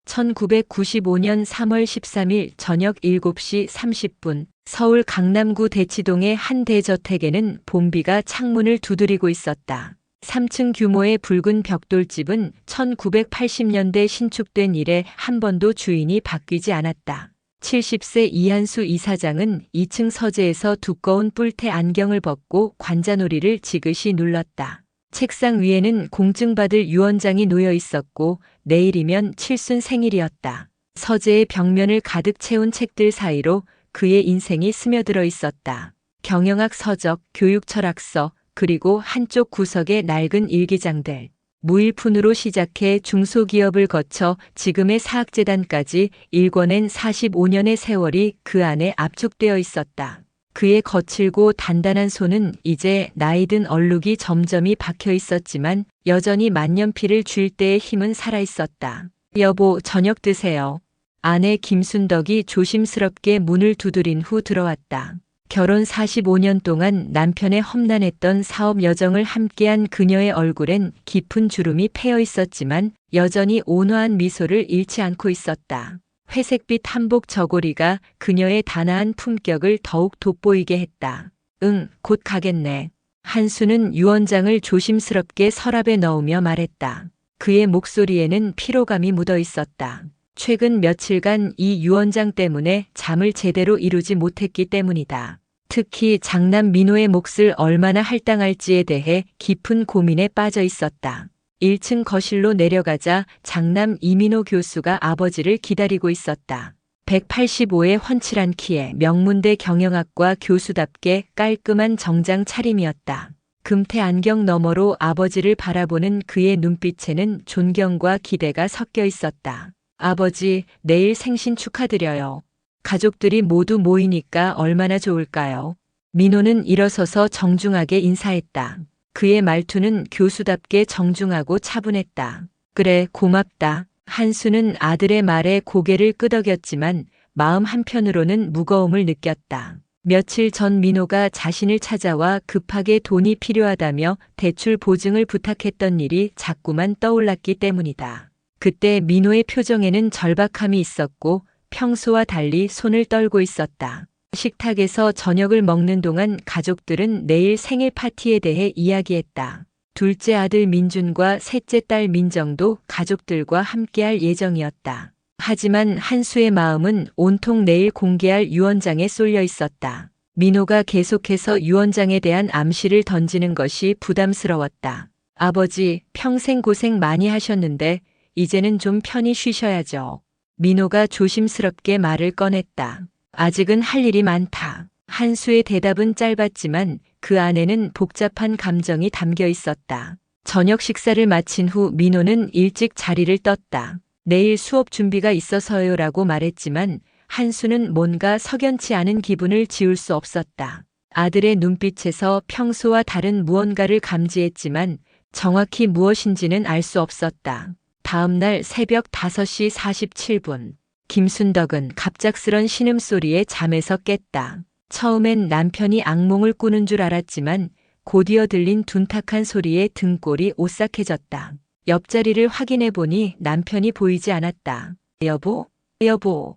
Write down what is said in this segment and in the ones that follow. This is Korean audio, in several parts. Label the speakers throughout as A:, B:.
A: 1995년 3월 13일 저녁 7시 30분 서울 강남구 대치동의 한 대저택에는 봄비가 창문을 두드리고 있었다. 3층 규모의 붉은 벽돌집은 1980년대 신축된 이래 한 번도 주인이 바뀌지 않았다. 70세 이한수 이사장은 2층 서재에서 두꺼운 뿔테 안경을 벗고 관자놀이를 지그시 눌렀다. 책상 위에는 공증받을 유언장이 놓여 있었고 내일이면 칠순 생일이었다. 서재의 벽면을 가득 채운 책들 사이로 그의 인생이 스며들어 있었다. 경영학 서적, 교육 철학서, 그리고 한쪽 구석의 낡은 일기장들. 무일푼으로 시작해 중소기업을 거쳐 지금의 사학재단까지 일궈낸 45년의 세월이 그 안에 압축되어 있었다. 그의 거칠고 단단한 손은 이제 나이든 얼룩이 점점이 박혀 있었지만 여전히 만년필을 쥘 때의 힘은 살아있었다. 여보, 저녁 드세요. 아내 김순덕이 조심스럽게 문을 두드린 후 들어왔다. 결혼 45년 동안 남편의 험난했던 사업 여정을 함께한 그녀의 얼굴엔 깊은 주름이 패여 있었지만 여전히 온화한 미소를 잃지 않고 있었다. 회색빛 한복 저고리가 그녀의 단아한 품격을 더욱 돋보이게 했다. 응, 곧 가겠네. 한수는 유언장을 조심스럽게 서랍에 넣으며 말했다. 그의 목소리에는 피로감이 묻어 있었다. 최근 며칠간 이 유언장 때문에 잠을 제대로 이루지 못했기 때문이다. 특히 장남 민호의 몫을 얼마나 할당할지에 대해 깊은 고민에 빠져 있었다. 1층 거실로 내려가자 장남 이민호 교수가 아버지를 기다리고 있었다. 185의 훤칠한 키에 명문대 경영학과 교수답게 깔끔한 정장 차림이었다. 금태 안경 너머로 아버지를 바라보는 그의 눈빛에는 존경과 기대가 섞여 있었다. 아버지, 내일 생신 축하드려요. 가족들이 모두 모이니까 얼마나 좋을까요? 민호는 일어서서 정중하게 인사했다. 그의 말투는 교수답게 정중하고 차분했다. 그래, 고맙다. 한수는 아들의 말에 고개를 끄덕였지만 마음 한편으로는 무거움을 느꼈다. 며칠 전 민호가 자신을 찾아와 급하게 돈이 필요하다며 대출 보증을 부탁했던 일이 자꾸만 떠올랐기 때문이다. 그때 민호의 표정에는 절박함이 있었고 평소와 달리 손을 떨고 있었다. 식탁에서 저녁을 먹는 동안 가족들은 내일 생일 파티에 대해 이야기했다. 둘째 아들 민준과 셋째 딸 민정도 가족들과 함께할 예정이었다. 하지만 한수의 마음은 온통 내일 공개할 유언장에 쏠려 있었다. 민호가 계속해서 유언장에 대한 암시를 던지는 것이 부담스러웠다. 아버지, 평생 고생 많이 하셨는데 이제는 좀 편히 쉬셔야죠. 민호가 조심스럽게 말을 꺼냈다. 아직은 할 일이 많다. 한수의 대답은 짧았지만 그 안에는 복잡한 감정이 담겨 있었다. 저녁 식사를 마친 후 민호는 일찍 자리를 떴다. 내일 수업 준비가 있어서요라고 말했지만 한수는 뭔가 석연치 않은 기분을 지울 수 없었다. 아들의 눈빛에서 평소와 다른 무언가를 감지했지만 정확히 무엇인지는 알 수 없었다. 다음 날 새벽 5시 47분. 김순덕은 갑작스런 신음소리에 잠에서 깼다. 처음엔 남편이 악몽을 꾸는 줄 알았지만 곧이어 들린 둔탁한 소리에 등골이 오싹해졌다. 옆자리를 확인해 보니 남편이 보이지 않았다. 여보? 여보?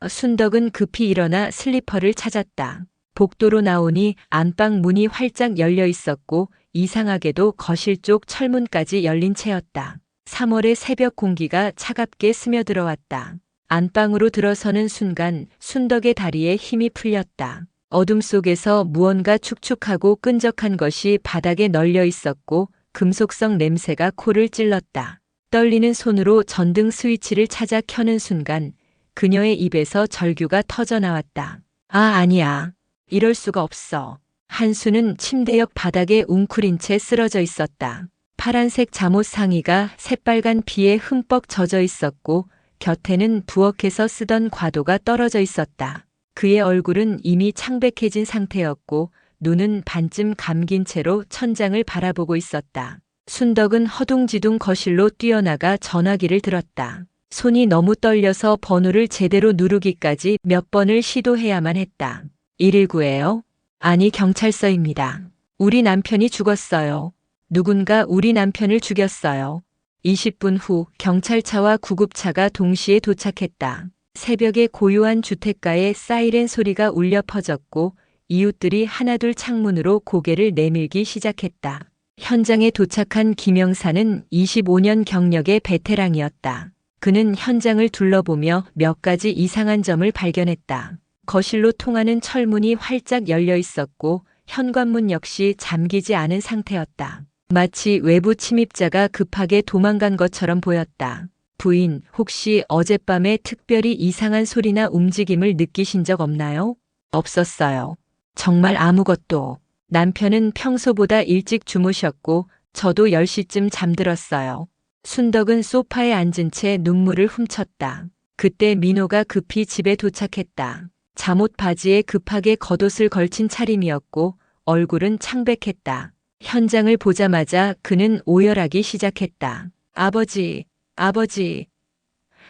A: 순덕은 급히 일어나 슬리퍼를 찾았다. 복도로 나오니 안방 문이 활짝 열려 있었고 이상하게도 거실 쪽 철문까지 열린 채였다. 3월의 새벽 공기가 차갑게 스며들어왔다. 안방으로 들어서는 순간 순덕의 다리에 힘이 풀렸다. 어둠 속에서 무언가 축축하고 끈적한 것이 바닥에 널려 있었고 금속성 냄새가 코를 찔렀다. 떨리는 손으로 전등 스위치를 찾아 켜는 순간 그녀의 입에서 절규가 터져 나왔다. 아, 아니야. 이럴 수가 없어. 한수는 침대 옆 바닥에 웅크린 채 쓰러져 있었다. 파란색 잠옷 상의가 새빨간 피에 흠뻑 젖어 있었고 곁에는 부엌에서 쓰던 과도가 떨어져 있었다. 그의 얼굴은 이미 창백해진 상태였고 눈은 반쯤 감긴 채로 천장을 바라보고 있었다. 순덕은 허둥지둥 거실로 뛰어나가 전화기를 들었다. 손이 너무 떨려서 번호를 제대로 누르기까지 몇 번을 시도해야만 했다. 119예요? 아니, 경찰서입니다. 우리 남편이 죽었어요. 누군가 우리 남편을 죽였어요. 20분 후 경찰차와 구급차가 동시에 도착했다. 새벽에 고요한 주택가에 사이렌 소리가 울려 퍼졌고 이웃들이 하나둘 창문으로 고개를 내밀기 시작했다. 현장에 도착한 김영사는 25년 경력의 베테랑이었다. 그는 현장을 둘러보며 몇 가지 이상한 점을 발견했다. 거실로 통하는 철문이 활짝 열려 있었고 현관문 역시 잠기지 않은 상태였다. 마치 외부 침입자가 급하게 도망간 것처럼 보였다. 부인, 혹시 어젯밤에 특별히 이상한 소리나 움직임을 느끼신 적 없나요? 없었어요. 정말 아무것도. 남편은 평소보다 일찍 주무셨고 저도 10시쯤 잠들었어요. 순덕은 소파에 앉은 채 눈물을 훔쳤다. 그때 민호가 급히 집에 도착했다. 잠옷 바지에 급하게 겉옷을 걸친 차림이었고 얼굴은 창백했다. 현장을 보자마자 그는 오열하기 시작했다. 아버지, 아버지.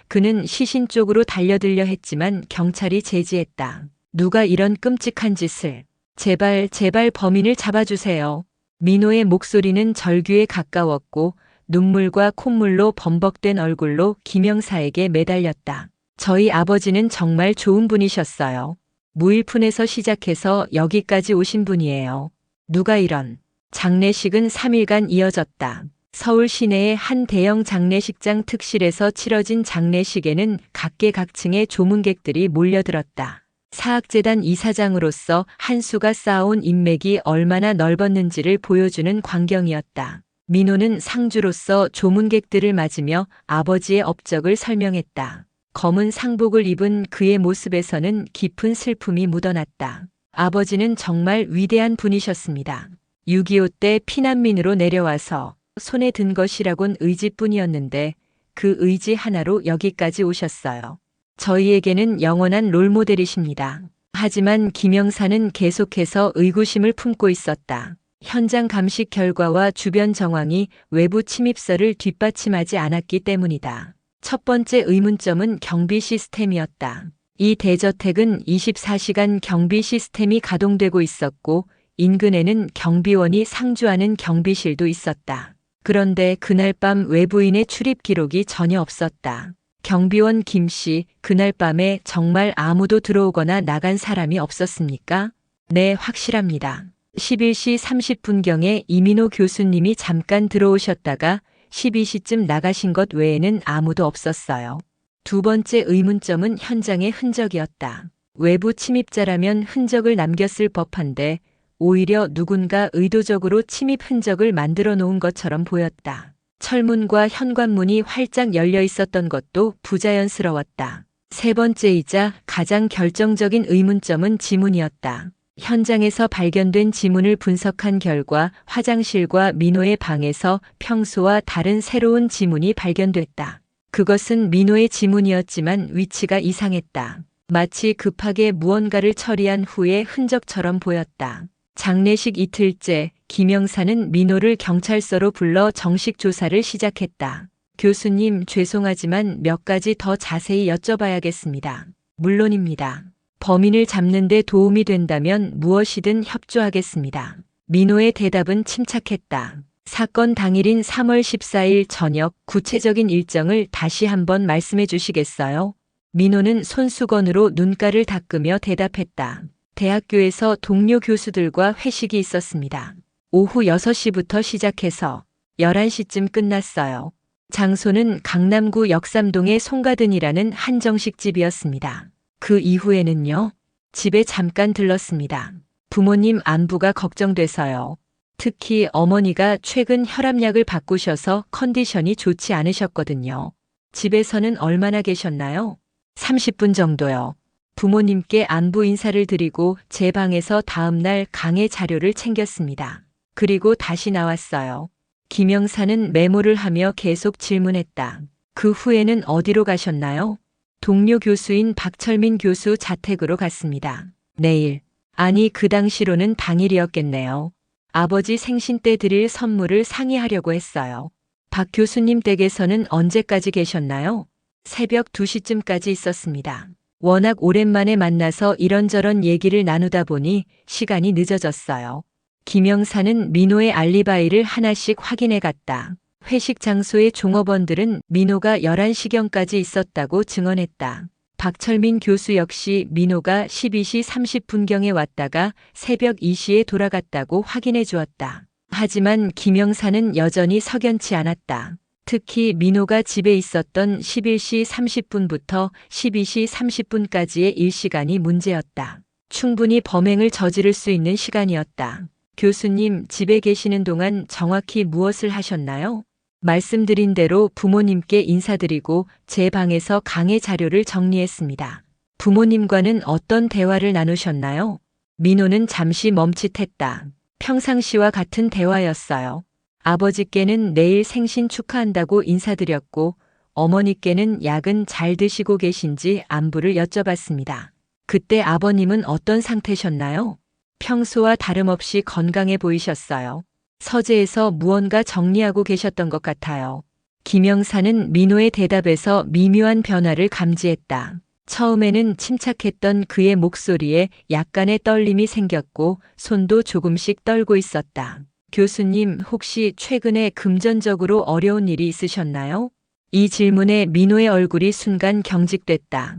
A: 그는 시신 쪽으로 달려들려 했지만 경찰이 제지했다. 누가 이런 끔찍한 짓을. 제발, 제발 범인을 잡아주세요. 민호의 목소리는 절규에 가까웠고 눈물과 콧물로 범벅된 얼굴로 김영사에게 매달렸다. 저희 아버지는 정말 좋은 분이셨어요. 무일푼에서 시작해서 여기까지 오신 분이에요. 누가 이런. 장례식은 3일간 이어졌다. 서울 시내의 한 대형 장례식장 특실에서 치러진 장례식에는 각계각층의 조문객들이 몰려들었다. 사학재단 이사장으로서 한수가 쌓아온 인맥이 얼마나 넓었는지를 보여주는 광경이었다. 민호는 상주로서 조문객들을 맞으며 아버지의 업적을 설명했다. 검은 상복을 입은 그의 모습에서는 깊은 슬픔이 묻어났다. 아버지는 정말 위대한 분이셨습니다. 6.25 때 피난민으로 내려와서 손에 든 것이라곤 의지뿐이었는데 그 의지 하나로 여기까지 오셨어요. 저희에게는 영원한 롤모델이십니다. 하지만 김영사는 계속해서 의구심을 품고 있었다. 현장 감식 결과와 주변 정황이 외부 침입설을 뒷받침하지 않았기 때문이다. 첫 번째 의문점은 경비 시스템이었다. 이 대저택은 24시간 경비 시스템이 가동되고 있었고 인근에는 경비원이 상주하는 경비실도 있었다. 그런데 그날 밤 외부인의 출입 기록이 전혀 없었다. 경비원 김 씨, 그날 밤에 정말 아무도 들어오거나 나간 사람이 없었습니까? 네, 확실합니다. 11시 30분경에 이민호 교수님이 잠깐 들어오셨다가 12시쯤 나가신 것 외에는 아무도 없었어요. 두 번째 의문점은 현장의 흔적이었다. 외부 침입자라면 흔적을 남겼을 법한데 오히려 누군가 의도적으로 침입 흔적을 만들어 놓은 것처럼 보였다. 철문과 현관문이 활짝 열려 있었던 것도 부자연스러웠다. 세 번째이자 가장 결정적인 의문점은 지문이었다. 현장에서 발견된 지문을 분석한 결과 화장실과 민호의 방에서 평소와 다른 새로운 지문이 발견됐다. 그것은 민호의 지문이었지만 위치가 이상했다. 마치 급하게 무언가를 처리한 후의 흔적처럼 보였다. 장례식 이틀째 김영사는 민호를 경찰서로 불러 정식 조사를 시작했다. 교수님, 죄송하지만 몇 가지 더 자세히 여쭤봐야겠습니다. 물론입니다. 범인을 잡는 데 도움이 된다면 무엇이든 협조하겠습니다. 민호의 대답은 침착했다. 사건 당일인 3월 14일 저녁 구체적인 일정을 다시 한번 말씀해 주시겠어요? 민호는 손수건으로 눈가를 닦으며 대답했다. 대학교에서 동료 교수들과 회식이 있었습니다. 오후 6시부터 시작해서 11시쯤 끝났어요. 장소는 강남구 역삼동의 송가든이라는 한정식집이었습니다. 그 이후에는요? 집에 잠깐 들렀습니다. 부모님 안부가 걱정돼서요. 특히 어머니가 최근 혈압약을 바꾸셔서 컨디션이 좋지 않으셨거든요. 집에서는 얼마나 계셨나요? 30분 정도요. 부모님께 안부 인사를 드리고 제 방에서 다음날 강의 자료를 챙겼습니다. 그리고 다시 나왔어요. 김영사는 메모를 하며 계속 질문했다. 그 후에는 어디로 가셨나요? 동료 교수인 박철민 교수 자택으로 갔습니다. 내일, 아니 그 당시로는 당일이었겠네요. 아버지 생신 때 드릴 선물을 상의하려고 했어요. 박 교수님 댁에서는 언제까지 계셨나요? 새벽 2시쯤까지 있었습니다. 워낙 오랜만에 만나서 이런저런 얘기를 나누다 보니 시간이 늦어졌어요. 김영사는 민호의 알리바이를 하나씩 확인해 갔다. 회식 장소의 종업원들은 민호가 11시경까지 있었다고 증언했다. 박철민 교수 역시 민호가 12시 30분경에 왔다가 새벽 2시에 돌아갔다고 확인해 주었다. 하지만 김영사는 여전히 석연치 않았다. 특히 민호가 집에 있었던 11시 30분부터 12시 30분까지의 일시간이 문제였다. 충분히 범행을 저지를 수 있는 시간이었다. 교수님, 집에 계시는 동안 정확히 무엇을 하셨나요? 말씀드린 대로 부모님께 인사드리고 제 방에서 강의 자료를 정리했습니다. 부모님과는 어떤 대화를 나누셨나요? 민호는 잠시 멈칫했다. 평상시와 같은 대화였어요. 아버지께는 내일 생신 축하한다고 인사드렸고 어머니께는 약은 잘 드시고 계신지 안부를 여쭤봤습니다. 그때 아버님은 어떤 상태셨나요? 평소와 다름없이 건강해 보이셨어요. 서재에서 무언가 정리하고 계셨던 것 같아요. 김영사는 민호의 대답에서 미묘한 변화를 감지했다. 처음에는 침착했던 그의 목소리에 약간의 떨림이 생겼고 손도 조금씩 떨고 있었다. 교수님, 혹시 최근에 금전적으로 어려운 일이 있으셨나요? 이 질문에 민호의 얼굴이 순간 경직됐다.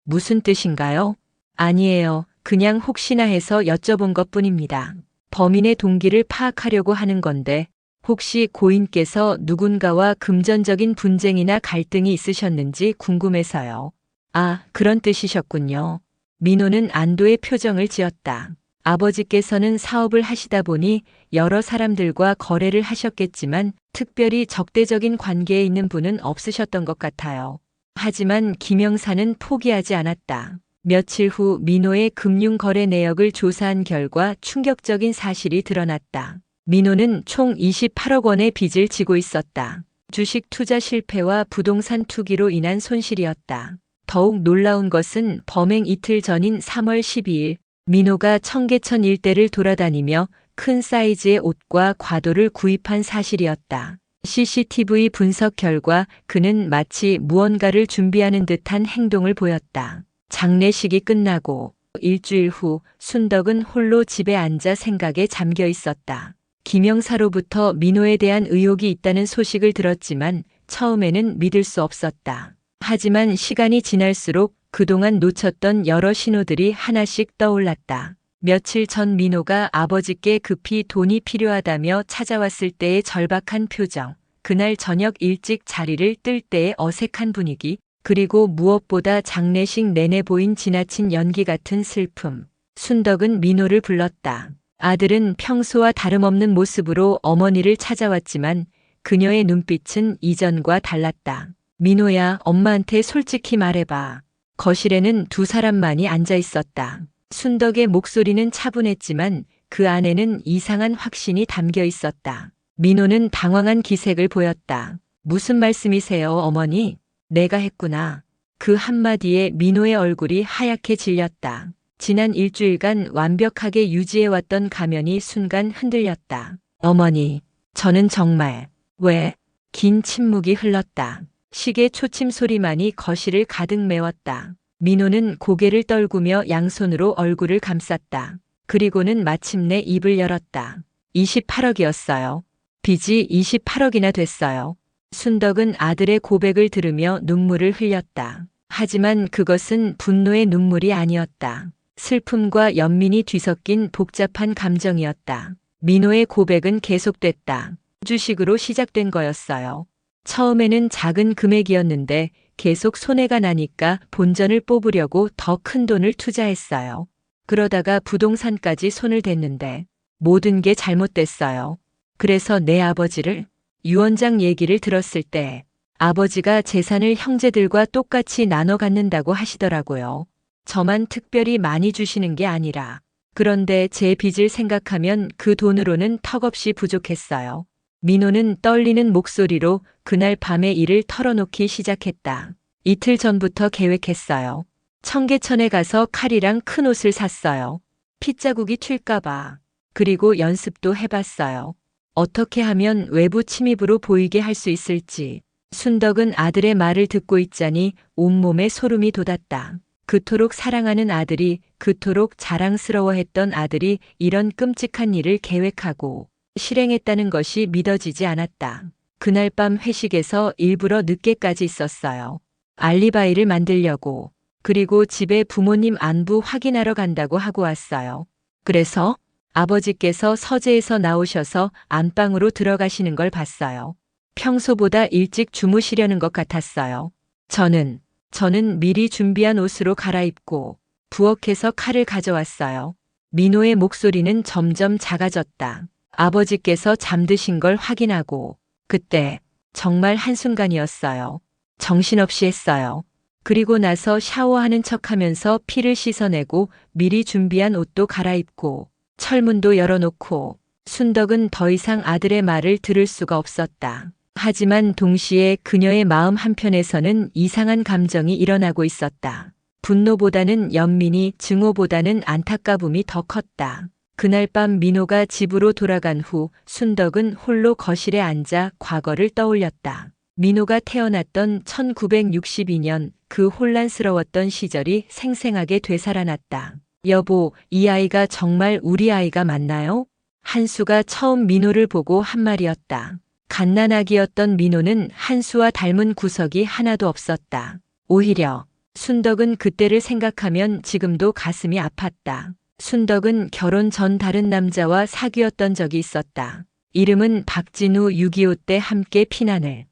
A: 무슨 뜻인가요? 아니에요. 그냥 혹시나 해서 여쭤본 것뿐입니다. 범인의 동기를 파악하려고 하는 건데 혹시 고인께서 누군가와 금전적인 분쟁이나 갈등이 있으셨는지 궁금해서요. 아, 그런 뜻이셨군요. 민호는 안도의 표정을 지었다. 아버지께서는 사업을 하시다 보니 여러 사람들과 거래를 하셨겠지만 특별히 적대적인 관계에 있는 분은 없으셨던 것 같아요. 하지만 김영사는 포기하지 않았다. 며칠 후 민호의 금융거래 내역을 조사한 결과 충격적인 사실이 드러났다. 민호는 총 28억 원의 빚을 지고 있었다. 주식 투자 실패와 부동산 투기로 인한 손실이었다. 더욱 놀라운 것은 범행 이틀 전인 3월 12일 민호가 청계천 일대를 돌아다니며 큰 사이즈의 옷과 과도를 구입한 사실이었다. CCTV 분석 결과 그는 마치 무언가를 준비하는 듯한 행동을 보였다. 장례식이 끝나고 일주일 후 순덕은 홀로 집에 앉아 생각에 잠겨 있었다. 김영사로부터 민호에 대한 의혹이 있다는 소식을 들었지만 처음에는 믿을 수 없었다. 하지만 시간이 지날수록 그동안 놓쳤던 여러 신호들이 하나씩 떠올랐다. 며칠 전 민호가 아버지께 급히 돈이 필요하다며 찾아왔을 때의 절박한 표정, 그날 저녁 일찍 자리를 뜰 때의 어색한 분위기, 그리고 무엇보다 장례식 내내 보인 지나친 연기 같은 슬픔. 순덕은 민호를 불렀다. 아들은 평소와 다름없는 모습으로 어머니를 찾아왔지만 그녀의 눈빛은 이전과 달랐다. 민호야, 엄마한테 솔직히 말해봐. 거실에는 두 사람만이 앉아 있었다. 순덕의 목소리는 차분했지만 그 안에는 이상한 확신이 담겨 있었다. 민호는 당황한 기색을 보였다. 무슨 말씀이세요, 어머니? 내가 했구나. 그 한마디에 민호의 얼굴이 하얗게 질렸다. 지난 일주일간 완벽하게 유지해왔던 가면이 순간 흔들렸다. 어머니, 저는 정말... 왜? 긴 침묵이 흘렀다. 시계 초침 소리만이 거실을 가득 메웠다. 민호는 고개를 떨구며 양손으로 얼굴을 감쌌다. 그리고는 마침내 입을 열었다. 28억이었어요. 빚이 28억이나 됐어요. 순덕은 아들의 고백을 들으며 눈물을 흘렸다. 하지만 그것은 분노의 눈물이 아니었다. 슬픔과 연민이 뒤섞인 복잡한 감정이었다. 민호의 고백은 계속됐다. 주식으로 시작된 거였어요. 처음에는 작은 금액이었는데 계속 손해가 나니까 본전을 뽑으려고 더 큰 돈을 투자했어요. 그러다가 부동산까지 손을 댔는데 모든 게 잘못됐어요. 그래서 내 아버지를 유언장 얘기를 들었을 때 아버지가 재산을 형제들과 똑같이 나눠 갖는다고 하시더라고요. 저만 특별히 많이 주시는 게 아니라. 그런데 제 빚을 생각하면 그 돈으로는 턱없이 부족했어요. 민호는 떨리는 목소리로 그날 밤의 일을 털어놓기 시작했다. 이틀 전부터 계획했어요. 청계천에 가서 칼이랑 큰 옷을 샀어요. 핏자국이 튈까봐. 그리고 연습도 해봤어요. 어떻게 하면 외부 침입으로 보이게 할 수 있을지. 순덕은 아들의 말을 듣고 있자니 온몸에 소름이 돋았다. 그토록 사랑하는 아들이, 그토록 자랑스러워했던 아들이 이런 끔찍한 일을 계획하고 실행했다는 것이 믿어지지 않았다. 그날 밤 회식에서 일부러 늦게까지 있었어요. 알리바이를 만들려고. 그리고 집에 부모님 안부 확인하러 간다고 하고 왔어요. 그래서 아버지께서 서재에서 나오셔서 안방으로 들어가시는 걸 봤어요. 평소보다 일찍 주무시려는 것 같았어요. 저는 미리 준비한 옷으로 갈아입고 부엌에서 칼을 가져왔어요. 민호의 목소리는 점점 작아졌다. 아버지께서 잠드신 걸 확인하고 그때 정말 한순간이었어요. 정신없이 했어요. 그리고 나서 샤워하는 척하면서 피를 씻어내고 미리 준비한 옷도 갈아입고 철문도 열어놓고 순덕은 더 이상 아들의 말을 들을 수가 없었다. 하지만 동시에 그녀의 마음 한편에서는 이상한 감정이 일어나고 있었다. 분노보다는 연민이, 증오보다는 안타까움이 더 컸다. 그날 밤 민호가 집으로 돌아간 후 순덕은 홀로 거실에 앉아 과거를 떠올렸다. 민호가 태어났던 1962년 그 혼란스러웠던 시절이 생생하게 되살아났다. 여보, 이 아이가 정말 우리 아이가 맞나요? 한수가 처음 민호를 보고 한 말이었다. 갓난아기였던 민호는 한수와 닮은 구석이 하나도 없었다. 오히려 순덕은 그때를 생각하면 지금도 가슴이 아팠다. 순덕은 결혼 전 다른 남자와 사귀었던 적이 있었다. 이름은 박진우. 6.25 때 함께 피난을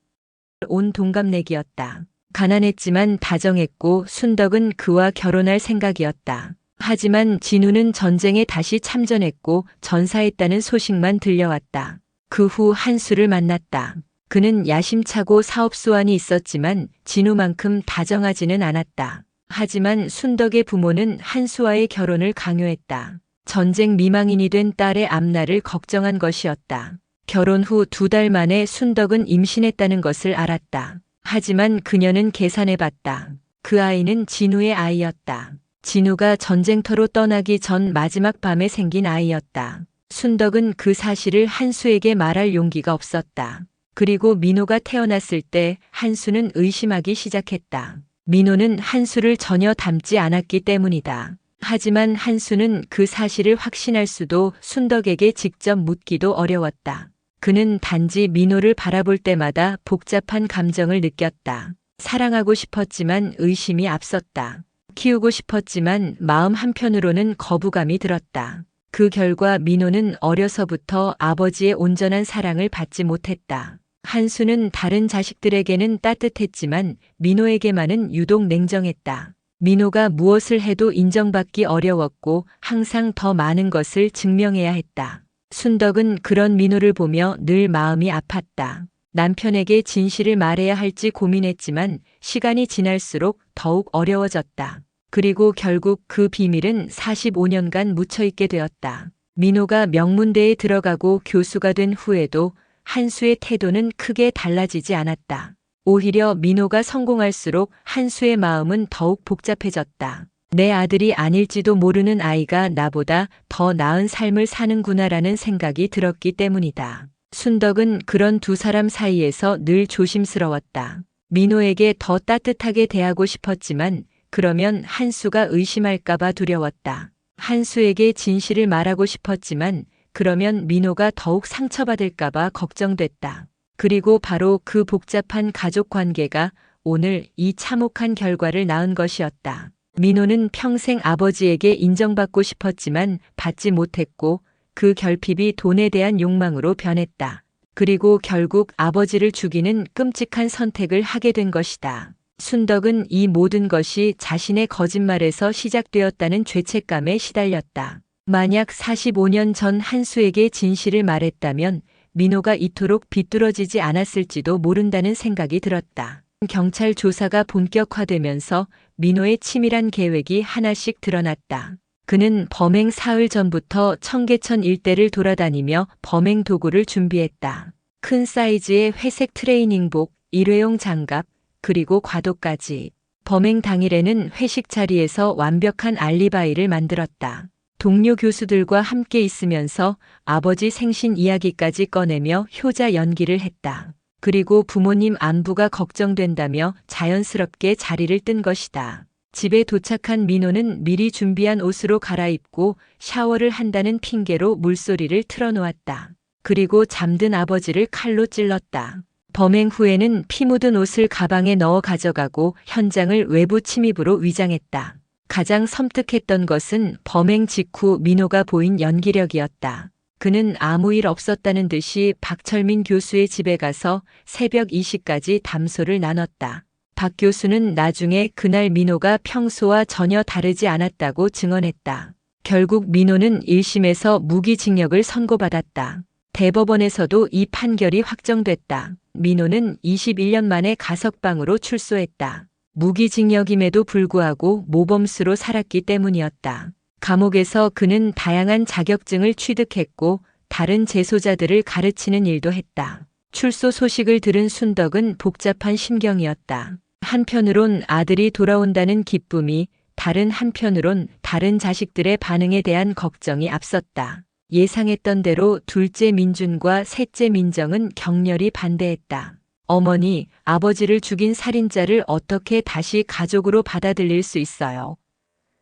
A: 온 동갑내기였다. 가난했지만 다정했고 순덕은 그와 결혼할 생각이었다. 하지만 진우는 전쟁에 다시 참전했고 전사했다는 소식만 들려왔다. 그 후 한수를 만났다. 그는 야심차고 사업수완이 있었지만 진우만큼 다정하지는 않았다. 하지만 순덕의 부모는 한수와의 결혼을 강요했다. 전쟁 미망인이 된 딸의 앞날을 걱정한 것이었다. 결혼 후 2달 만에 순덕은 임신했다는 것을 알았다. 하지만 그녀는 계산해봤다. 그 아이는 진우의 아이였다. 진우가 전쟁터로 떠나기 전 마지막 밤에 생긴 아이였다. 순덕은 그 사실을 한수에게 말할 용기가 없었다. 그리고 민호가 태어났을 때 한수는 의심하기 시작했다. 민호는 한수를 전혀 닮지 않았기 때문이다. 하지만 한수는 그 사실을 확신할 수도 순덕에게 직접 묻기도 어려웠다. 그는 단지 민호를 바라볼 때마다 복잡한 감정을 느꼈다. 사랑하고 싶었지만 의심이 앞섰다. 키우고 싶었지만 마음 한편으로는 거부감이 들었다. 그 결과 민호는 어려서부터 아버지의 온전한 사랑을 받지 못했다. 한수는 다른 자식들에게는 따뜻했지만 민호에게만은 유독 냉정했다. 민호가 무엇을 해도 인정받기 어려웠고 항상 더 많은 것을 증명해야 했다. 순덕은 그런 민호를 보며 늘 마음이 아팠다. 남편에게 진실을 말해야 할지 고민했지만 시간이 지날수록 더욱 어려워졌다. 그리고 결국 그 비밀은 45년간 묻혀있게 되었다. 민호가 명문대에 들어가고 교수가 된 후에도 한수의 태도는 크게 달라지지 않았다. 오히려 민호가 성공할수록 한수의 마음은 더욱 복잡해졌다. 내 아들이 아닐지도 모르는 아이가 나보다 더 나은 삶을 사는구나라는 생각이 들었기 때문이다. 순덕은 그런 두 사람 사이에서 늘 조심스러웠다. 민호에게 더 따뜻하게 대하고 싶었지만 그러면 한수가 의심할까봐 두려웠다. 한수에게 진실을 말하고 싶었지만 그러면 민호가 더욱 상처받을까봐 걱정됐다. 그리고 바로 그 복잡한 가족 관계가 오늘 이 참혹한 결과를 낳은 것이었다. 민호는 평생 아버지에게 인정받고 싶었지만 받지 못했고 그 결핍이 돈에 대한 욕망으로 변했다. 그리고 결국 아버지를 죽이는 끔찍한 선택을 하게 된 것이다. 순덕은 이 모든 것이 자신의 거짓말에서 시작되었다는 죄책감에 시달렸다. 만약 45년 전 한수에게 진실을 말했다면 민호가 이토록 비뚤어지지 않았을지도 모른다는 생각이 들었다. 경찰 조사가 본격화되면서 민호의 치밀한 계획이 하나씩 드러났다. 그는 범행 사흘 전부터 청계천 일대를 돌아다니며 범행 도구를 준비했다. 큰 사이즈의 회색 트레이닝복, 일회용 장갑, 그리고 과도까지. 범행 당일에는 회식 자리에서 완벽한 알리바이를 만들었다. 동료 교수들과 함께 있으면서 아버지 생신 이야기까지 꺼내며 효자 연기를 했다. 그리고 부모님 안부가 걱정된다며 자연스럽게 자리를 뜬 것이다. 집에 도착한 민호는 미리 준비한 옷으로 갈아입고 샤워를 한다는 핑계로 물소리를 틀어놓았다. 그리고 잠든 아버지를 칼로 찔렀다. 범행 후에는 피 묻은 옷을 가방에 넣어 가져가고 현장을 외부 침입으로 위장했다. 가장 섬뜩했던 것은 범행 직후 민호가 보인 연기력이었다. 그는 아무 일 없었다는 듯이 박철민 교수의 집에 가서 새벽 2시까지 담소를 나눴다. 박 교수는 나중에 그날 민호가 평소와 전혀 다르지 않았다고 증언했다. 결국 민호는 1심에서 무기징역을 선고받았다. 대법원에서도 이 판결이 확정됐다. 민호는 21년 만에 가석방으로 출소했다. 무기징역임에도 불구하고 모범수로 살았기 때문이었다. 감옥에서 그는 다양한 자격증을 취득했고 다른 재소자들을 가르치는 일도 했다. 출소 소식을 들은 순덕은 복잡한 심경이었다. 한편으론 아들이 돌아온다는 기쁨이, 다른 한편으론 다른 자식들의 반응에 대한 걱정이 앞섰다. 예상했던 대로 둘째 민준과 셋째 민정은 격렬히 반대했다. 어머니, 아버지를 죽인 살인자를 어떻게 다시 가족으로 받아들일 수 있어요?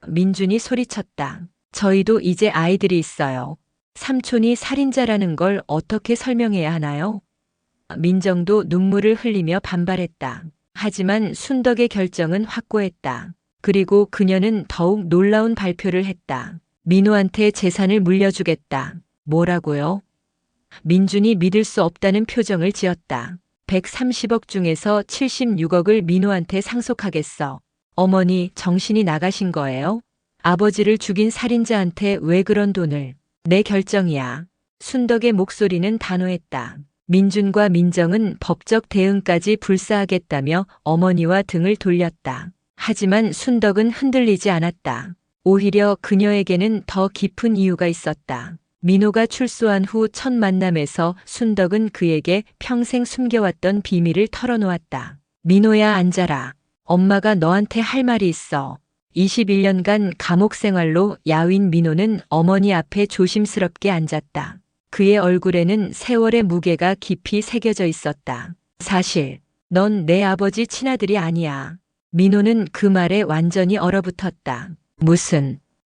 A: 민준이 소리쳤다. 저희도 이제 아이들이 있어요. 삼촌이 살인자라는 걸 어떻게 설명해야 하나요? 민정도 눈물을 흘리며 반발했다. 하지만 순덕의 결정은 확고했다. 그리고 그녀는 더욱 놀라운 발표를 했다. 민호한테 재산을 물려주겠다. 뭐라고요? 민준이 믿을 수 없다는 표정을 지었다. 130억 중에서 76억을 민호한테 상속하겠어. 어머니, 정신이 나가신 거예요? 아버지를 죽인 살인자한테 왜 그런 돈을? 내 결정이야. 순덕의 목소리는 단호했다. 민준과 민정은 법적 대응까지 불사하겠다며 어머니와 등을 돌렸다. 하지만 순덕은 흔들리지 않았다. 오히려 그녀에게는 더 깊은 이유가 있었다. 민호가 출소한 후 첫 만남에서 순덕은 그에게 평생 숨겨왔던 비밀을 털어놓았다. 민호야, 앉아라. 엄마가 너한테 할 말이 있어. 21년간 감옥 생활로 야윈 민호는 어머니 앞에 조심스럽게 앉았다. 그의 얼굴에는 세월의 무게가 깊이 새겨져 있었다. 사실, 넌 내 아버지 친아들이 아니야. 민호는 그 말에 완전히 얼어붙었다.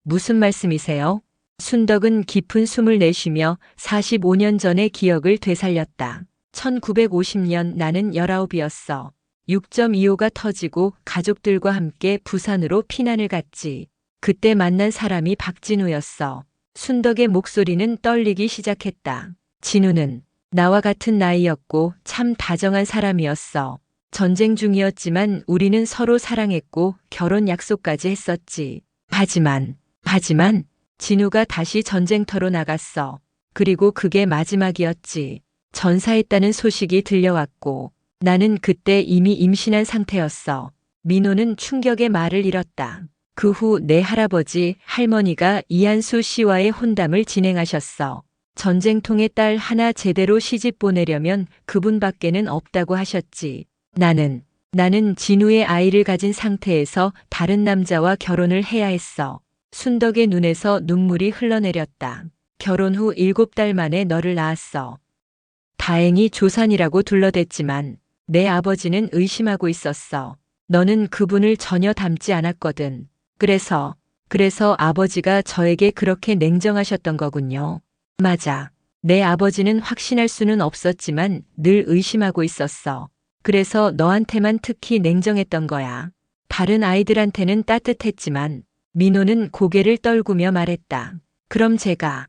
A: 무슨 말씀이세요? 순덕은 깊은 숨을 내쉬며 45년 전의 기억을 되살렸다. 1950년 나는 19이었어. 6.25가 터지고 가족들과 함께 부산으로 피난을 갔지. 그때 만난 사람이 박진우였어. 순덕의 목소리는 떨리기 시작했다. 진우는 나와 같은 나이였고 참 다정한 사람이었어. 전쟁 중이었지만 우리는 서로 사랑했고 결혼 약속까지 했었지. 하지만 진우가 다시 전쟁터로 나갔어. 그리고 그게 마지막이었지. 전사했다는 소식이 들려왔고 나는 그때 이미 임신한 상태였어. 민호는 충격의 말을 잃었다. 그 후 내 할아버지, 할머니가 이한수 씨와의 혼담을 진행하셨어. 전쟁통의 딸 하나 제대로 시집 보내려면 그분밖에는 없다고 하셨지. 나는 진우의 아이를 가진 상태에서 다른 남자와 결혼을 해야 했어. 순덕의 눈에서 눈물이 흘러내렸다. 결혼 후 7달 만에 너를 낳았어. 다행히 조산이라고 둘러댔지만 내 아버지는 의심하고 있었어. 너는 그분을 전혀 닮지 않았거든. 그래서 아버지가 저에게 그렇게 냉정하셨던 거군요. 맞아. 내 아버지는 확신할 수는 없었지만 늘 의심하고 있었어. 그래서 너한테만 특히 냉정했던 거야. 다른 아이들한테는 따뜻했지만 민호는 고개를 떨구며 말했다. 그럼 제가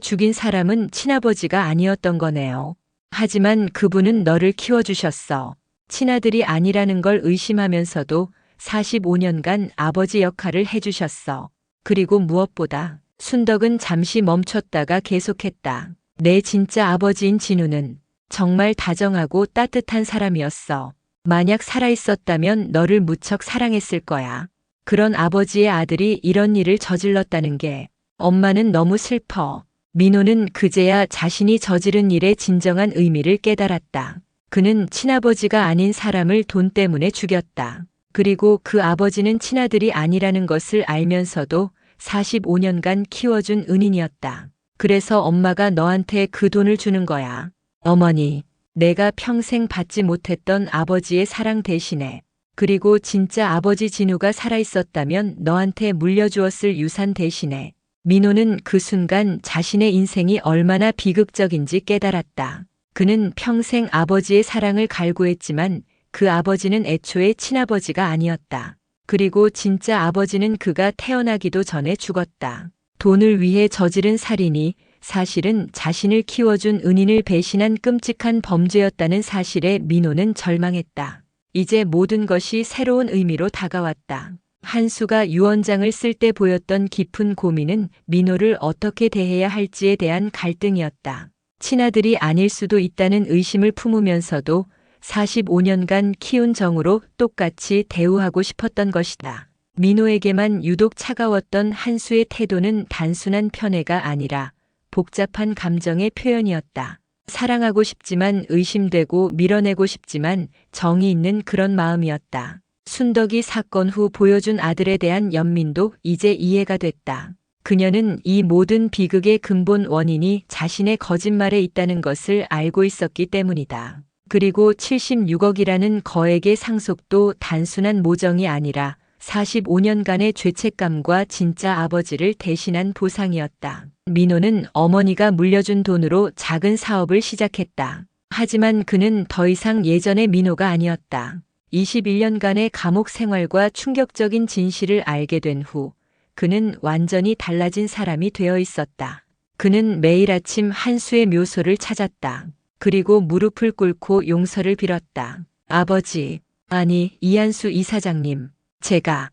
A: 죽인 사람은 친아버지가 아니었던 거네요. 하지만 그분은 너를 키워주셨어. 친아들이 아니라는 걸 의심하면서도 45년간 아버지 역할을 해주셨어. 그리고 무엇보다 순덕은 잠시 멈췄다가 계속했다. 내 진짜 아버지인 진우는 정말 다정하고 따뜻한 사람이었어. 만약 살아있었다면 너를 무척 사랑했을 거야. 그런 아버지의 아들이 이런 일을 저질렀다는 게 엄마는 너무 슬퍼. 민호는 그제야 자신이 저지른 일의 진정한 의미를 깨달았다. 그는 친아버지가 아닌 사람을 돈 때문에 죽였다. 그리고 그 아버지는 친아들이 아니라는 것을 알면서도 45년간 키워준 은인이었다. 그래서 엄마가 너한테 그 돈을 주는 거야. 어머니, 내가 평생 받지 못했던 아버지의 사랑 대신에, 그리고 진짜 아버지 진우가 살아있었다면 너한테 물려주었을 유산 대신에 민호는 그 순간 자신의 인생이 얼마나 비극적인지 깨달았다. 그는 평생 아버지의 사랑을 갈구했지만 그 아버지는 애초에 친아버지가 아니었다. 그리고 진짜 아버지는 그가 태어나기도 전에 죽었다. 돈을 위해 저지른 살인이 사실은 자신을 키워준 은인을 배신한 끔찍한 범죄였다는 사실에 민호는 절망했다. 이제 모든 것이 새로운 의미로 다가왔다. 한수가 유언장을 쓸 때 보였던 깊은 고민은 민호를 어떻게 대해야 할지에 대한 갈등이었다. 친아들이 아닐 수도 있다는 의심을 품으면서도 45년간 키운 정으로 똑같이 대우하고 싶었던 것이다. 민호에게만 유독 차가웠던 한수의 태도는 단순한 편애가 아니라 복잡한 감정의 표현이었다. 사랑하고 싶지만 의심되고 밀어내고 싶지만 정이 있는 그런 마음이었다. 순덕이 사건 후 보여준 아들에 대한 연민도 이제 이해가 됐다. 그녀는 이 모든 비극의 근본 원인이 자신의 거짓말에 있다는 것을 알고 있었기 때문이다. 그리고 76억이라는 거액의 상속도 단순한 모정이 아니라 45년간의 죄책감과 진짜 아버지를 대신한 보상이었다. 민호는 어머니가 물려준 돈으로 작은 사업을 시작했다. 하지만 그는 더 이상 예전의 민호가 아니었다. 21년간의 감옥 생활과 충격적인 진실을 알게 된 후 그는 완전히 달라진 사람이 되어 있었다. 그는 매일 아침 한수의 묘소를 찾았다. 그리고 무릎을 꿇고 용서를 빌었다. 아버지, 아니 이한수 이사장님, 제가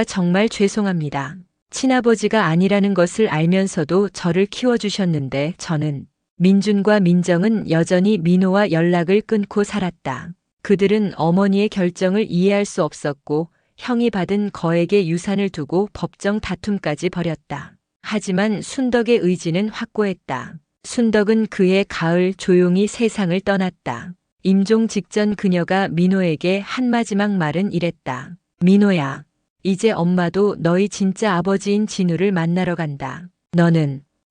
A: 정말 죄송합니다. 친아버지가 아니라는 것을 알면서도 저를 키워주셨는데 저는 민준과 민정은 여전히 민호와 연락을 끊고 살았다. 그들은 어머니의 결정을 이해할 수 없었고 형이 받은 거액의 유산을 두고 법정 다툼까지 벌였다. 하지만 순덕의 의지는 확고했다. 순덕은 그의 가을 조용히 세상을 떠났다. 임종 직전 그녀가 민호에게 한 마지막 말은 이랬다. 민호야, 이제 엄마도 너희 진짜 아버지인 진우를 만나러 간다.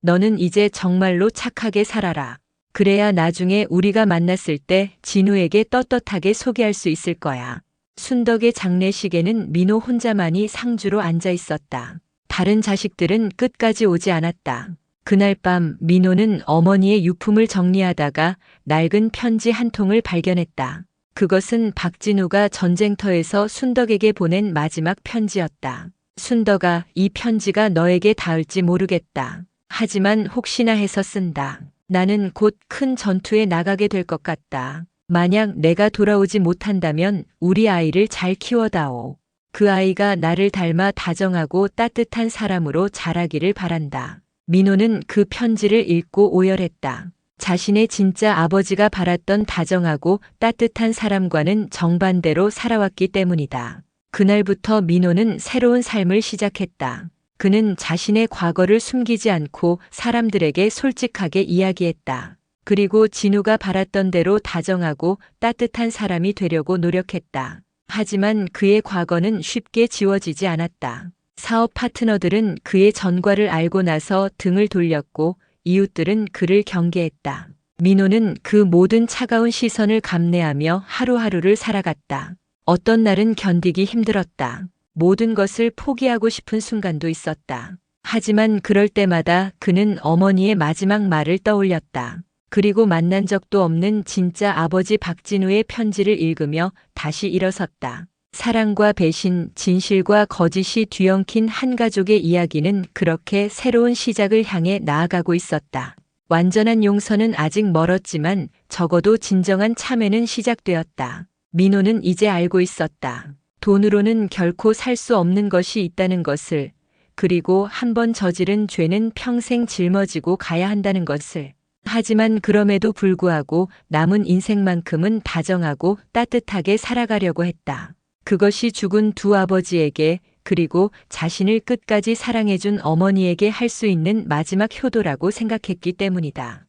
A: 너는 이제 정말로 착하게 살아라. 그래야 나중에 우리가 만났을 때 진우에게 떳떳하게 소개할 수 있을 거야. 순덕의 장례식에는 민호 혼자만이 상주로 앉아 있었다. 다른 자식들은 끝까지 오지 않았다. 그날 밤 민호는 어머니의 유품을 정리하다가 낡은 편지 한 통을 발견했다. 그것은 박진우가 전쟁터에서 순덕에게 보낸 마지막 편지였다. 순덕아, 이 편지가 너에게 닿을지 모르겠다. 하지만 혹시나 해서 쓴다. 나는 곧 큰 전투에 나가게 될 것 같다. 만약 내가 돌아오지 못한다면 우리 아이를 잘 키워다오. 그 아이가 나를 닮아 다정하고 따뜻한 사람으로 자라기를 바란다. 민호는 그 편지를 읽고 오열했다. 자신의 진짜 아버지가 바랐던 다정하고 따뜻한 사람과는 정반대로 살아왔기 때문이다. 그날부터 민호는 새로운 삶을 시작했다. 그는 자신의 과거를 숨기지 않고 사람들에게 솔직하게 이야기했다. 그리고 진우가 바랐던 대로 다정하고 따뜻한 사람이 되려고 노력했다. 하지만 그의 과거는 쉽게 지워지지 않았다. 사업 파트너들은 그의 전과를 알고 나서 등을 돌렸고 이웃들은 그를 경계했다. 민호는 그 모든 차가운 시선을 감내하며 하루하루를 살아갔다. 어떤 날은 견디기 힘들었다. 모든 것을 포기하고 싶은 순간도 있었다. 하지만 그럴 때마다 그는 어머니의 마지막 말을 떠올렸다. 그리고 만난 적도 없는 진짜 아버지 박진우의 편지를 읽으며 다시 일어섰다. 사랑과 배신, 진실과 거짓이 뒤엉킨 한 가족의 이야기는 그렇게 새로운 시작을 향해 나아가고 있었다. 완전한 용서는 아직 멀었지만 적어도 진정한 참회는 시작되었다. 민호는 이제 알고 있었다. 돈으로는 결코 살 수 없는 것이 있다는 것을, 그리고 한 번 저지른 죄는 평생 짊어지고 가야 한다는 것을. 하지만 그럼에도 불구하고 남은 인생만큼은 다정하고 따뜻하게 살아가려고 했다. 그것이 죽은 두 아버지에게 그리고 자신을 끝까지 사랑해준 어머니에게 할 수 있는 마지막 효도라고 생각했기 때문이다.